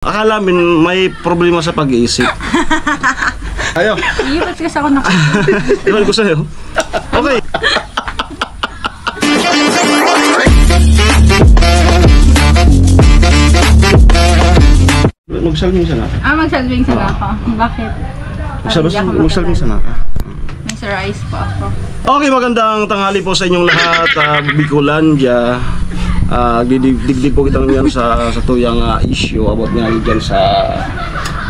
Akala min may problema sa pag-iisip. Ayo. Ba't kasi ako Iwan ko sa'yo. Okay. Magsalming sana. Magsalming sana ako. Bakit? Magsalming sana ka. May surprise po ako. Okay, magandang tanghali po sa inyong lahat. Bicolandia. Digdig po kitang yan sa tuyang issue about nga dyan sa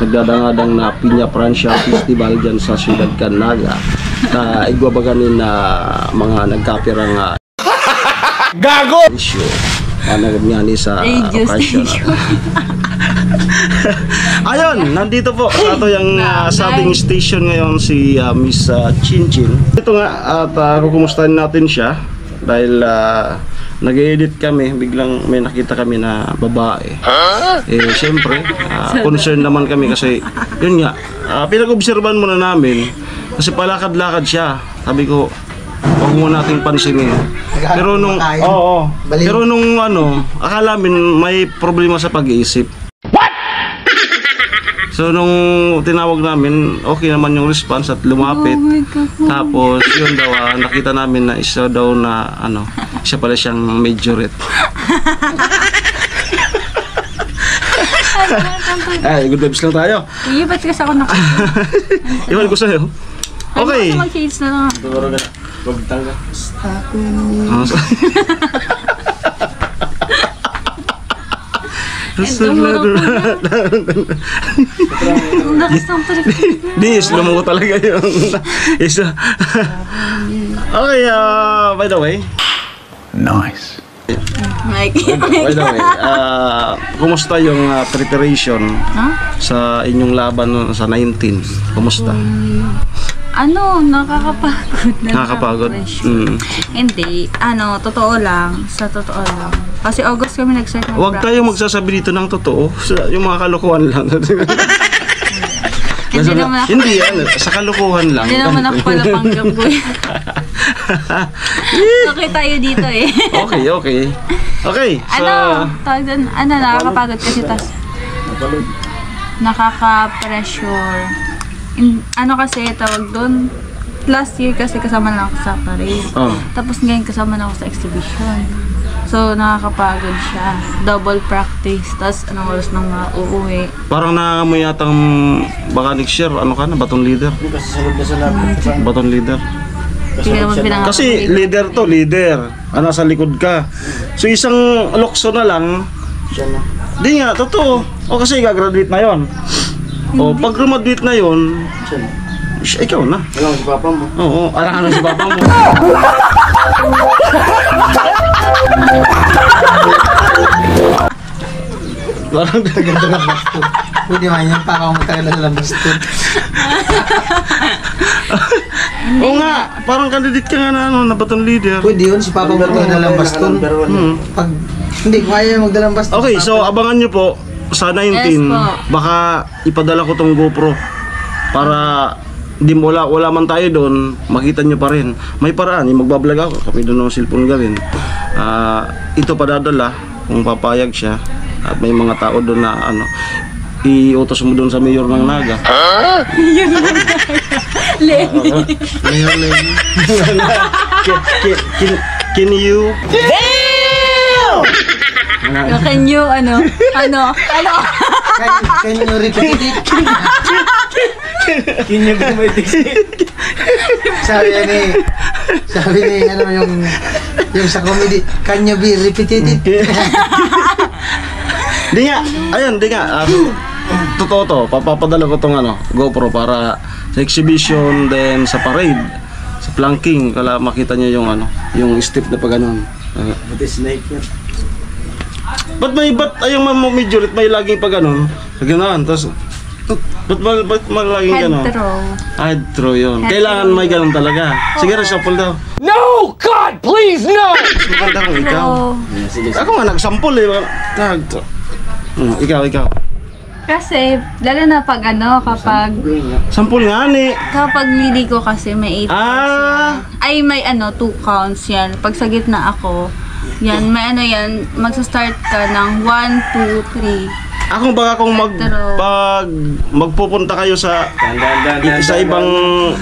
nagdadangadang na Piña Francia Festival dyan sa Ciudad Canaga na igwabaganin na mga nagkapirang gago issue nagagnyani sa occasion. Ayun, nandito po sa tuyang sa ating station ngayon si Miss Chinchin. Ito nga at kukumustahin natin siya dahil nag-edit kami, biglang may nakita kami na babae. Siyempre, concern naman kami kasi, yun nga, pinag-obserban muna namin kasi palakad-lakad siya. Sabi ko, huwag muna nating pansinin. Pero nung, pero nung akala min may problema sa pag-iisip. So nung tinawag namin, okay naman yung response at lumapit. Tapos yun daw, nakita namin na isa daw na siya pala siyang majorette. Good vibes lang tayo. Ba't kasi ako Iwan ko sa'yo. Okay. Mag-shades na lang. Huwag tangga. Dis, lumungo talaga yung isa. Okay, by the way. Nice. By the way, kumusta yung preparation sa inyong laban sa 19? Kumusta? Nakakapagod na. Nakakapagod? Hindi, totoo lang. Sa totoo lang. Kasi August kami nag-start ng Huwag tayong magsasabi dito ng totoo. Yung mga kalokohan lang. Hindi naman ako. Hindi yan. Sa kalokohan lang. Hindi naman ako pala panggabgoy. Okay tayo dito eh. Okay. Okay. Tawag doon, nakakapagod kasi nakaka-pressure. Kasi tawag doon, last year kasi kasama na ako sa parade. Tapos ngayon kasama na ako sa exhibition. So nakakapagod siya. Double practice. Tapos anong oras nang uuwi. Parang naamoy yatang baka next year, baton leader. Baton leader. Kasi leader to, leader. Sa likod ka. So isang lokso na lang. Di nga, totoo. Kasi gagraduate na yon. Pag graduate na yon, ikaw na. Alam si papa mo. Oo, alam si papa mo. Parang gaganda ng baston. Pwede man yan, pa ako matagal ng baston. Oo nga, parang candidate ka nga na baton leader. Pwede yun, si papa magdala ng baston. Pag hindi ko kaya magdala ng baston. Okay, so abangan nyo po sa 19, baka ipadala ko tong GoPro para di wala man tayo doon, makita nyo pa rin. May paraan, magbablog ako, kapag doon ng cellphone gawin. Ito padadala kung papayag siya at may mga tao doon na iutos mo doon sa mayor ng Naga. Yun lang Lenny. Mayor Lenny. Can you? Damn! Can you, Can you repeat it? Can you repeat it? Sabi ni, yung sa comedy, can you be repeated? Di nga, totoo to, papapadala ko tong GoPro para sa exhibition, then sa parade, sa planking, kala makita niyo yung step na pa ganun. Snake yan. Ba't ayong majority may laging pa ganun? Ganun, tapos ba't laging ganun? Head throw yun. Kailangan may ganun talaga. Sige, reshuffle daw. No! God, please, no! Maganda kung ikaw. Ako nga nagsample Ikaw. Kasi, lalo na kapag Sampul nga ni. Kapag lili ko kasi may 8 counts ay may 2 counts yan. Pag sa gitna ako, yan, may yan, magsa-start ka ng 1, 2, 3. Ako baka kung magpupunta kayo sa ibang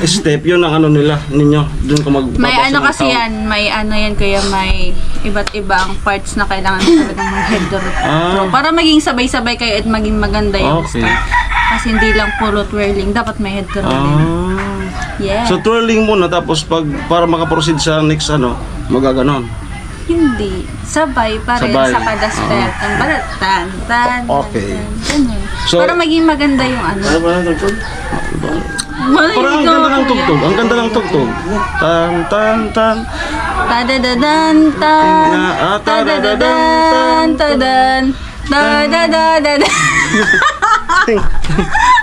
step, yun ang ano nila ninyo. Doon ko May ano kasi yan, may ano yan kaya may iba't ibang parts na kailangan talagang mag-head throw. Para maging sabay-sabay kayo at maging maganda yung step. Kasi hindi lang puro twirling, dapat may head throw din. Yeah. So twirling muna tapos para makaproceed sa next magaganon. Hindi. Sabay pa rin sa kada step. Okay. So, para maging maganda yung ano. Parang ang ganda ng tugtog. Ang ganda ng tugtog. Tan tan tan. Tadadadan tan. Tadadadan tadan. Tadadadadan.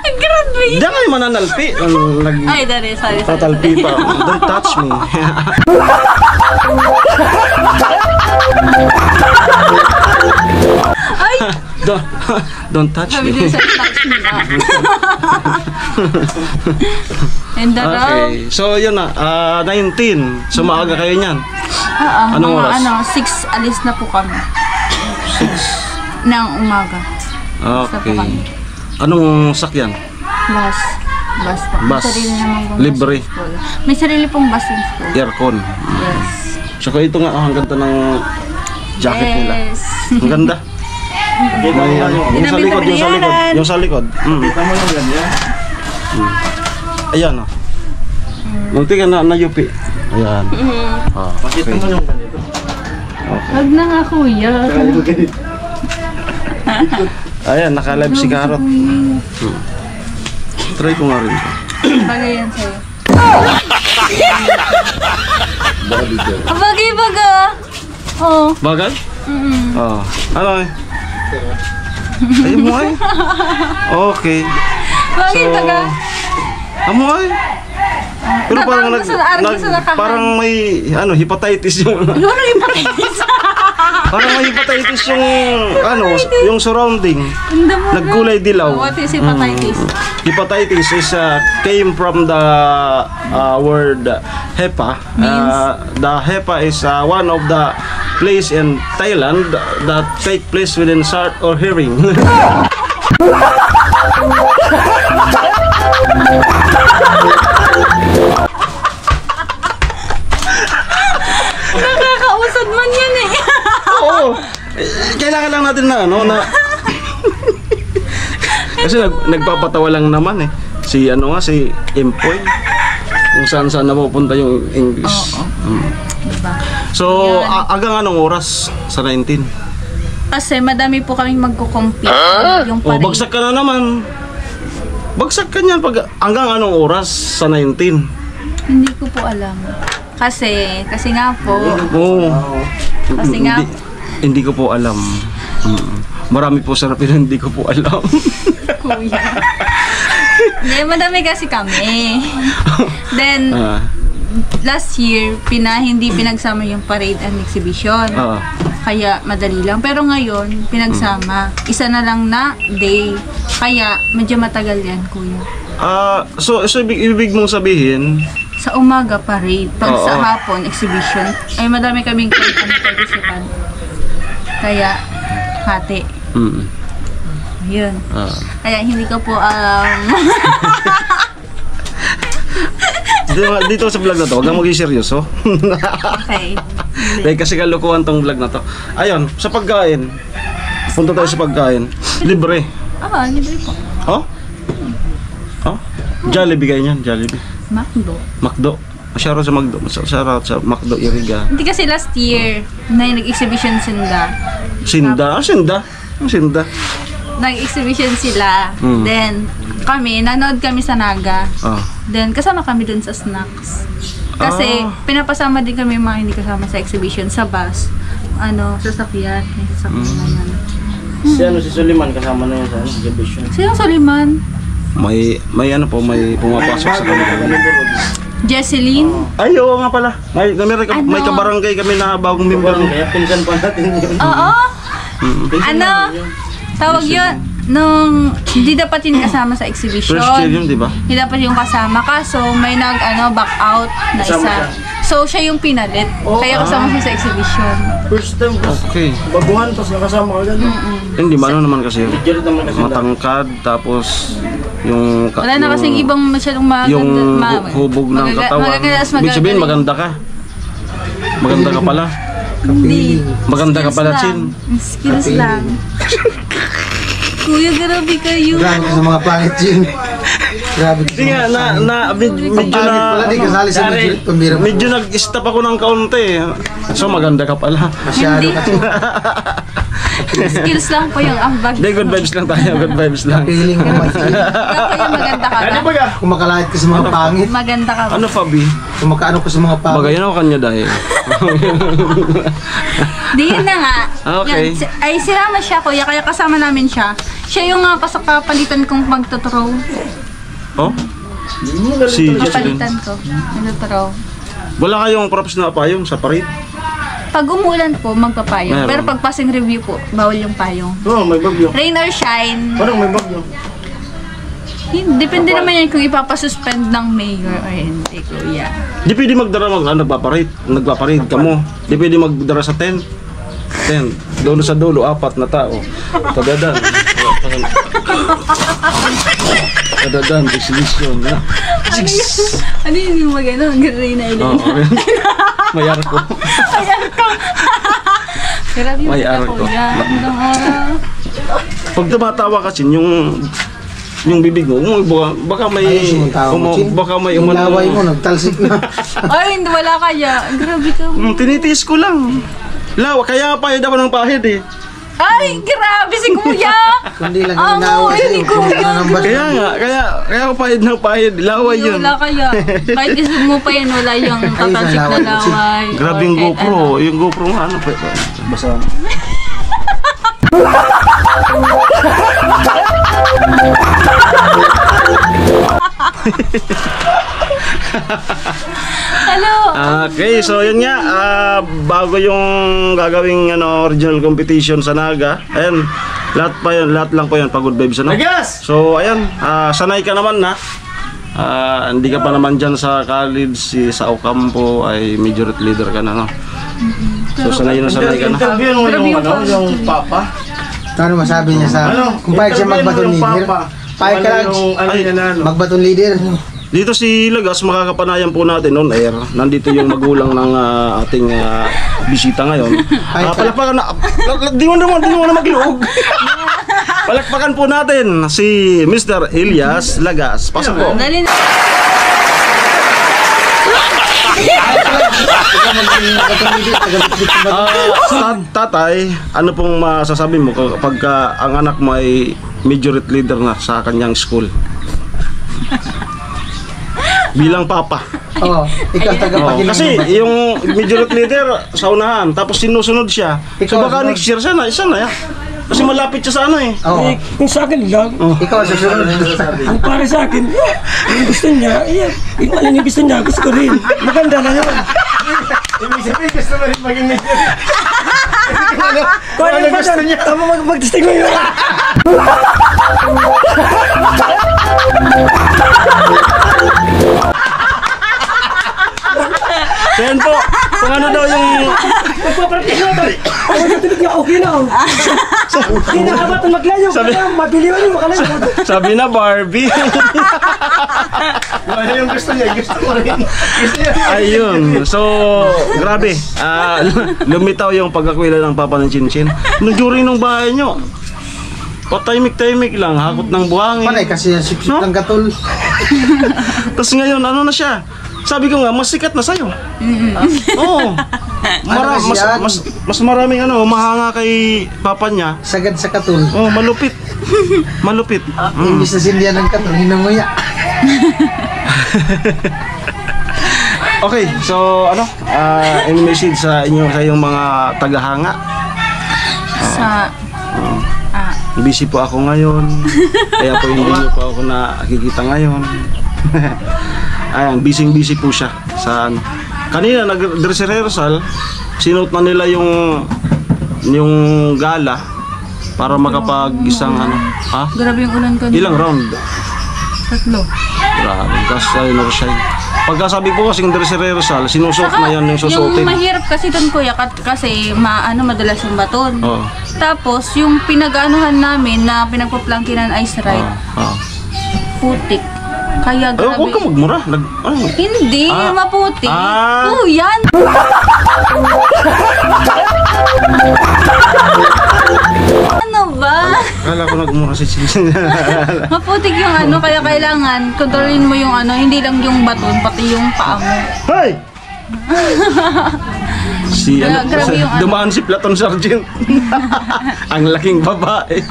Grabe. Diyan kayo mananalpi. Ay, dari. Sorry. Tatalpi pa. Don't touch me. Ay! Don't touch me. Touch me na. And okay. So, yun na. 19. So, maaga kayo niyan. Anong oras? 6 alis na po kami. 6? Ng umaga. Okay. Anong sakyan? Bus. Bus po. Bus. May sarili namang Libre. May sarili pong bus yung school. Aircon. Yes. Saka ito nga, ang ganda ng jacket nila. Ang ganda. May yung sa likod, yung sa likod. Yung sa likod. Kita mo yung ganyan. Ayan o. Munti ka na yupi. Ayan. Pakita mo yung ganito. Wag na nga kuya. Ayan, naka-live si Karot. Try ko nga rin ito. Bagay yan sa'yo. Bagay baga. Oh. Bagay? Ano eh? Ayun mo ay. Okay. Bagay baga. Amo ay. Pero parang may hepatitis yung Hepatitis. parang may hepatitis yung surrounding. Nagkulay dilaw. What is hepatitis? Hepatitis is came from the word hepa. The hepa is one of the place in Thailand that take place within sight or hearing. Nakakausad man yan eh. Oo. Kailangan lang natin na kasi nagpapatawa lang naman eh. Si Empoy. Kung saan napupunta yung English. Diba? So, hanggang anong oras sa 19? Kasi madami po kaming magko-compete. Yung parade. Bagsak ka na naman. Bagsak ka niyan hanggang anong oras sa 19? Hindi ko po alam. Kasi nga po. Kasi nga hindi ko po alam. Marami po sarap pero hindi ko po alam. Kuya. Hindi, madami kasi kami. Then, last year, hindi pinagsama yung parade and exhibition. Kaya madali lang. Pero ngayon, pinagsama. Isa na lang na day. Kaya medyo matagal yan, kuya. So ibig mong sabihin, sa umaga parade, pag sa hapon exhibition, ay madami kaming participant. Kaya hati. Yun. Kaya hindi ko po dito sa vlog na to, huwag kang maging seryoso. Okay. Dahil kasi kalukuhan tong vlog na to. Ayun, sa pagkain. Punta tayo sa pagkain. Libre. Libre po. Jollibee kayo niyan, Jollibee. Macdo. Masyaro sa Macdo. Masyaro sa Macdo, Iriga. Hindi kasi last year, nag-exhibition Sinda. Sinda? Nag-exhibition sila. Then, nanood kami sa Naga. Then, kasama kami dun sa snacks. Kasi, pinapasama din kami mga hindi kasama sa exhibition sa bus. Sasakyan. May sasakyan naman. Si Suliman kasama na yun sa exhibition. Sino Suliman? May pumapasok sa kanila. Jesseline? Ay, oo nga pala. May kabarangay kami na bagong member. Kaya pinsan pa natin yun. Oo. Tawag yun, hindi dapat yun kasama sa exhibition. First year yun, di ba? Hindi dapat yung kasama. Kaso, may back out na isa. So, siya yung pinalit. Kaya kasama siya sa exhibition. First time, Okay. baguhan, tapos nakasama ka dyan. Hindi, ano naman kasi. Legit naman kasi. Matangkad, tapos yung... Wala na kasing ibang masyadong maganda. Yung hubog ng katawan. Ibig sabihin, maganda ka. Maganda ka pala. Hindi. Maganda ka pala, Chin. Skills lang. Kuya, grabe kayo. Grabe sa mga pangit yun. Grabe ka sa Hindi nga, mga medyo pangit pala, di kasali sa pambira. medyo nag-stop ako ng kaunti. So, maganda ka pala. Masyado ka to. Skills lang po yung ambag. Hindi, good vibes lang tayo. Good vibes lang. Feeling ko Ikaw kuya, maganda ka ba? kung makalahit ka sa mga pangit, Maganda ka ba? Ano, Fabi? kung makaano ka sa mga pangit. Bagayan ako kanya dahil. Di yun na nga. Okay. Yan, ay, sinama siya kuya, kaya kasama namin siya. Siya yung kapalitan kong magtuthrow. Oh? Si Jocelyn. Kapalitan ko. Magtuthrow. Wala kayong props na payong sa parit? Pag umulan po, magpapayong. Meron. Pero pag passing review po, bawal yung payong. Oo, may bagyo. Rain or shine, Parang may bagyo. depende naman yan kung ipapasuspend ng mayor or hindi, kuya. Di pwede magdara nagpaparit. Nagpaparit ka mo. Di pwede magdara sa 10. 10. Dulo sa dulo, 4 na tao. Tadadan. Tadadan, exhibition. Ano yun yung mag-ano? Rain na ilan? Oo. Mayar ko. Grabe yung May mga araw ko. kuya. Magandang araw. Pag tumatawa ka, Chin, yung bibig mo, baka may... Ayos yung tawa mo, Chin. Baka may Yung laway mo, nagtalsik na. Ay, hindi wala kaya. Grabe ka. Tinitiis ko lang. Kaya pahid ako ng pahid eh. Ay, grabe si kuya! Kundi lang Ang inawa ay, sa'yo. ni kuya. Kundi lang ang basta. Kaya nga, kaya ako pahid ng pahid. Laway yun. Wala kaya. Kahit gusto mo pa yan, wala yung tatalsik na laway. Grabe yung Or kahit GoPro. Yung GoPro nga, ano pa. Basta. Hello! Okay, so yun nga, bago yung gagawing original competition sa Naga, ayan, lahat lang po yan, pagod vibes, ano? Nagas! So ayan, sanay ka naman na. Hindi ka pa naman dyan sa college, sa Ocampo ay majority leader ka na, no? So sanay ka na. Interview mo yung papa. Ano masabi niya sa... Kung pahit siya magbaton leader, pahit ka lang, magbaton leader. Dito si Lagas, makakapanayan po natin on air. Nandito yung magulang ng ating bisita ngayon. Palakpakan na, di mo na magluog. Palakpakan po natin si Mr. Elias Lagas. Pasok po. Dali na. Tatay, ano pong masasabi mo kapag ang anak mo ay majority leader na sa kanyang school? Bilang papa. Oo, ikaw tagapagin. Kasi yung majority leader sa unahan, tapos sinusunod siya. So baka next year sana yan. Kasi malapit siya sa ano eh. Oo, Kung sa akin lang, ikaw ang susunod. ang para sa akin, yung gusto niya, yung alin yung gusto niya, gusto ko rin. Maganda na yun. Ibig sabihin, gusto mo rin maging leader. Kung ano gusto niya, tama mag-testing mo yun. Yan po, kung ano daw yung... Magpapractice na ito. Ang matulog niya, okay na. Hindi na ka ba ito maglayo? Kaya mabiliwan yung makalayo. Sabi na Barbie. Ano yung gusto niya? Gusto mo rin. Gusto niya. Ayun. So, grabe. Lumitaw yung pagkakwila ng papa ng Chinchin. Nung during nung bahay nyo, tahimik-tahimik lang, hakot ng buhangin. Panay kasi yung sip-sip No? ng katol. Tapos ngayon, ano na siya? Sabi ko nga, mas sikat na sa'yo. Oo. Mas maraming mahanga kay papa niya. Sagad sa katol. Oh, malupit. Malupit. Imbis na sindihan ng katol, hinanguya. Okay, so any message sa inyo sa iyong mga tagahanga? Sa... Busy po ako ngayon. Kaya po hindi niyo po ako nakikita ngayon. Ayan, busy po siya sa ano. Kanina nag-dress rehearsal, sinuot na nila yung gala para makapag isang Grabe yung ulan ko. Ilang round? 3. Grabe, kasi ay no shine. Pagka sabi po kasing dress rehearsal, sinusot na yan yung susutin. Yung mahirap kasi doon kuya kasi madalas yung baton. Oo. Tapos yung pinag-anuhan namin na pinagpaplangkinan ice ride, putik. Kaya Ay, grabe. huwag ka magmura. Hindi, maputik. Oo, yan. Ano ba? Kala ko nagmura si Chin. Maputik yung kaya kailangan kontrolin mo yung hindi lang yung baton, pati yung paa mo. Hoy! Si Grabe yung dumaan si Platon Sergeant. Ang laking babae.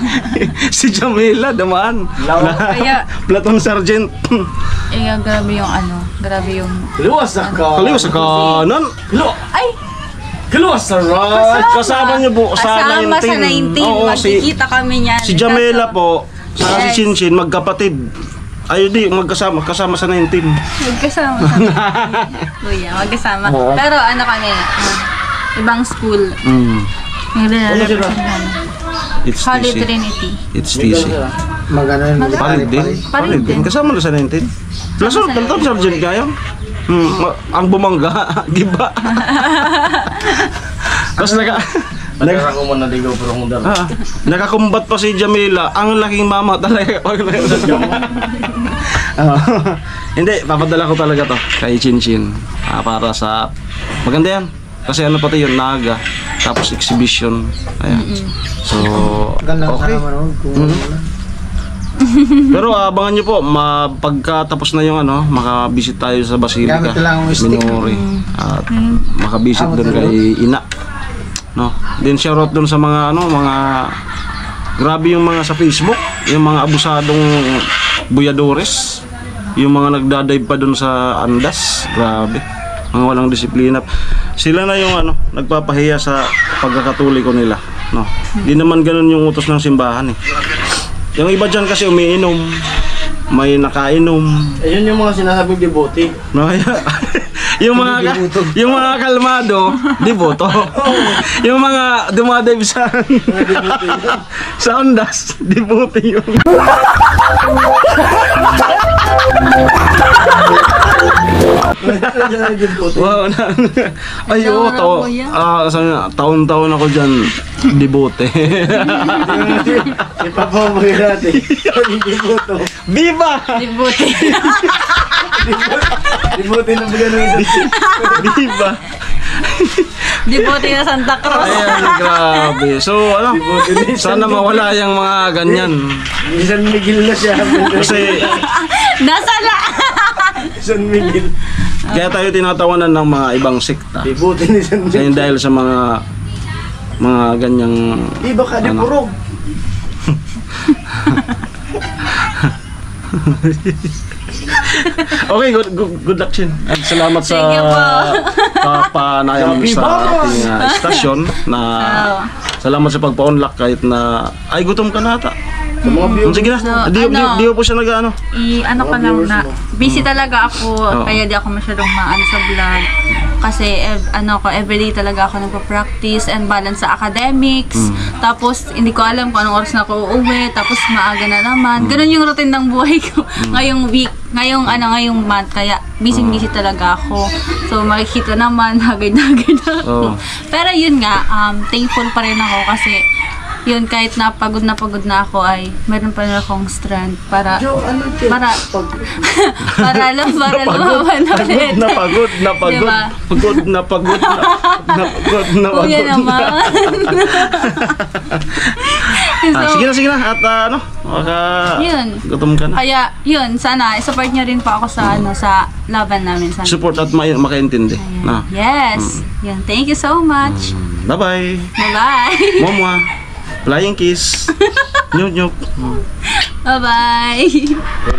Si Jamila dumaan. Kaya, Platon Sergeant. grabe yung grabe yung... Luwas na ka. Kaliwa sa kanan. Ay! Luwas sa right. Kasama niyo po sa 19. Kasama sa 19. Oo, Magkikita kami niyan. Si Jamila po, sa si Chinchin, magkapatid. Ay, di, kasama sa 19. Magkasama. Kuya, magkasama. Pero kami, ibang school. It's Holy TC. Trinity. It's TC. Magano yun. Parid din. Parid din. Kasama na sa 19. Plus, Platon Sergeant kayo. Ang bumangga, giba. Tapos Nagarang ko mo na digo pero kung daro. nakakumbat pa si Jamila. Ang laking mama talaga. Hindi, papadala ko talaga to kay Chinchin. Para sa maganda yan. Kasi pati yun, naga. Tapos exhibition. Ayan. So, Ganda okay. sana manood kung ano na. Pero abangan nyo po, pagkatapos na yung makabisit tayo sa Basilica Gamit lang ang stick. Minori. At makabisit doon kay Ina. No? Then shoutout doon sa mga grabe yung mga sa Facebook, yung mga abusadong buyadores, yung mga nagdadive pa doon sa andas. Grabe. Mga walang disiplina. Sila na yung nagpapahiya sa pagkakatoliko nila, no? Di naman ganoon yung utos ng simbahan eh. Yung iba dyan kasi umiinom, may nakainom. Ayun yung mga sinasabing devote. No, yung mga kalmado, diboto. Yung mga dumadive sa sa ondas, diboto yun. Wow, ay oo, taon-taon ako dyan, dibote. Ipapamagay natin. Devoto. Viva! Libuti. Devote na ba gano'n isa? Viva! Libuti na Santa Cruz. Ayan, grabe. So, sana mawala yung mga ganyan. San Miguel na siya. Kasi, Nasala. San Miguel. kaya tayo tinatawanan ng mga ibang sekta. Devote ni San Miguel. Ayun dahil sa mga ganyang Iba ka, di purog. Okay, good luck, Chin. At salamat sa Thank you po. papanayam sa ating stasyon na salamat sa pagpa-unlock kahit na ay gutom ka na ata. Sige na, So, di po siya nag-ano. Ko lang na busy talaga ako kaya di ako masyadong sa vlog kasi everyday talaga ako nagpa-practice and balance sa academics. Tapos hindi ko alam kung anong oras na ako uuwi, tapos maaga na naman. Ganun yung routine ng buhay ko ngayong week, ngayong month, kaya busy talaga ako. So makikita naman hagay-hagay na ako. Pero yun nga, thankful pa rin ako kasi yun, kahit napagod na ako ay meron pa rin akong strength para lumaban ulit. Napagod. Diba? Napagod. Kuya naman. Sige na. At Yun. gutom ka na. Kaya yun, sana support nyo rin po ako sa sa laban namin. Sana. Support at makaintindi. Na. Yes. Yun. Thank you so much. Bye-bye. Bye-bye. Momwa. Flying kiss. Nyuk. Bye-bye.